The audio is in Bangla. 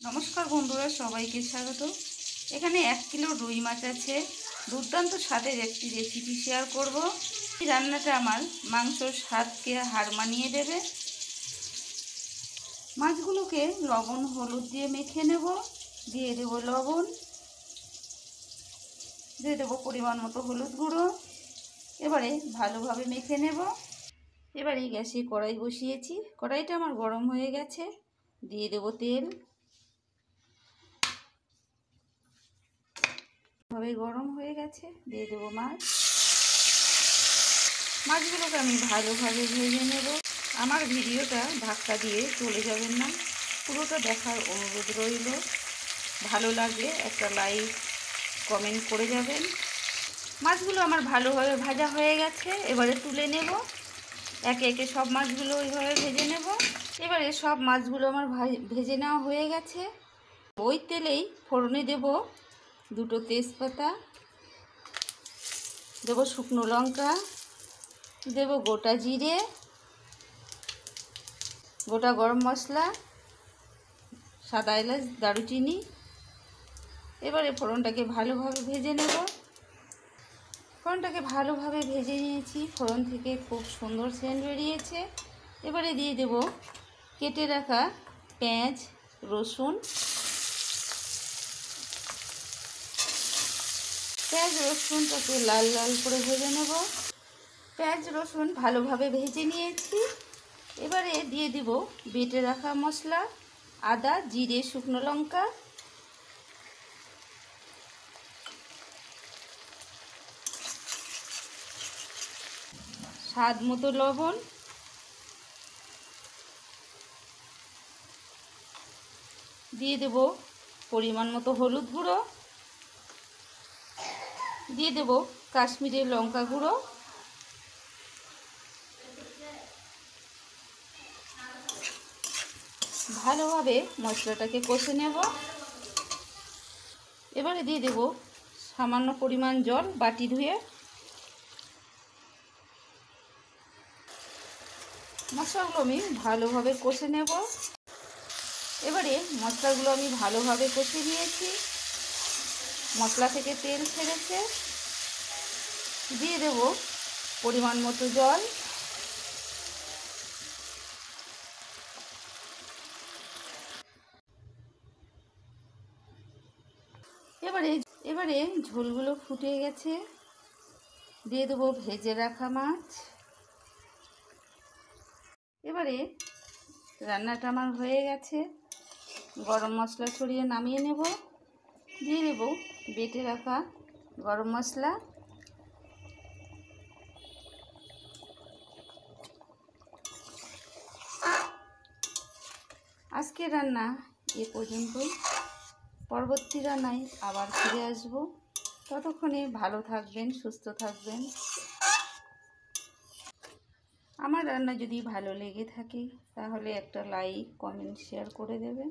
নমস্কার বন্ধুরা, সবাইকে স্বাগত। এখানে 1 কিলো রুই মাছ আছে। দুর্দান্ত স্বাদের একটি রেসিপি শেয়ার করব। এই রান্নাটা আমার মাংসর স্বাদকে হার মানিয়ে দেবে। মাছগুলোকে লবণ হলুদ দিয়ে মেখে নেব। দিয়ে দেব লবণ, দিয়ে দেবো পরিমাণ মতো হলুদ গুঁড়ো। এবারে ভালোভাবে মেখে নেব। এবারে গ্যাসে কড়াই বসিয়েছি, কড়াইটা আমার গরম হয়ে গেছে। দিয়ে দেব তেল। ভাবে গরম হয়ে গেছে, দিয়ে দেব মাছগুলোকে আমি ভালোভাবে ভেজে নেব। আমার ভিডিওটা ধাক্কা দিয়ে চলে যাবেন না, পুরোটা দেখার অনুরোধ রইল। ভালো লাগলে একটা লাইক কমেন্ট করে যাবেন। মাছগুলো আমার ভালোভাবে ভাজা হয়ে গেছে, এবারে তুলে নেব। একে একে সব মাছগুলো ওইভাবে ভেজে নেব। এবারে সব মাছগুলো আমার ভেজে নেওয়া হয়ে গেছে। ওই তেলেই ফোড়নে দেব 2টো তেজপাতা, দেব শুকনো লঙ্কা, দেব গোটা জিরে, গোটা গরম মশলা, সাদা এলাচ, দারুচিনি। এবারে ফোড়নটাকে ভালোভাবে ভেজে নেব। ফোড়নটাকে ভালোভাবে ভেজে নিয়েছি, ফোড়ন থেকে খুব সুন্দর সেন্ট বেরিয়েছে। এবারে দিয়ে দেব কেটে রাখা পেঁয়াজ, রসুন। পেঁয়াজ রসুনটাকে লাল লাল করে ভেজে নেব। পেঁয়াজ রসুন ভালোভাবে ভেজে নিয়েছি। এবারে দিয়ে দিব বেটে রাখা মশলা, আদা, জিরে, শুকনো লঙ্কা। স্বাদ মতো লবণ, দিয়ে দেব পরিমাণ মতো হলুদ গুঁড়ো, দিয়ে দেব কাশ্মীরি লঙ্কা গুঁড়ো। ভালোভাবে মশলাটাকে কষে নেব। এবারে দিয়ে দেব সামান্য পরিমাণ জল বাটি ধুয়ে। মশলাগুলো আমি ভালোভাবে কষে নেব। এবারে মশলাগুলো আমি ভালোভাবে কষে নিয়েছি, মশলা থেকে তেল ছেড়েছে। দিয়ে দেব পরিমাণ মতো জল। এবারে ঝোলগুলো ফুটে গেছে, দিয়ে দেবো ভেজে রাখা মাছ। এবারে রান্নাটা আমার হয়ে গেছে, গরম মশলা ছড়িয়ে নামিয়ে নেব। দিয়ে দেব বেটে রাখা গরম মশলা। আজকের রান্না এ পর্যন্তই। পরবর্তী রান্নায় আবার ফিরে আসব। ততক্ষণে ভালো থাকবেন, সুস্থ থাকবেন। আমার রান্না যদি ভালো লেগে থাকে তাহলে একটা লাইক, কমেন্ট, শেয়ার করে দেবেন।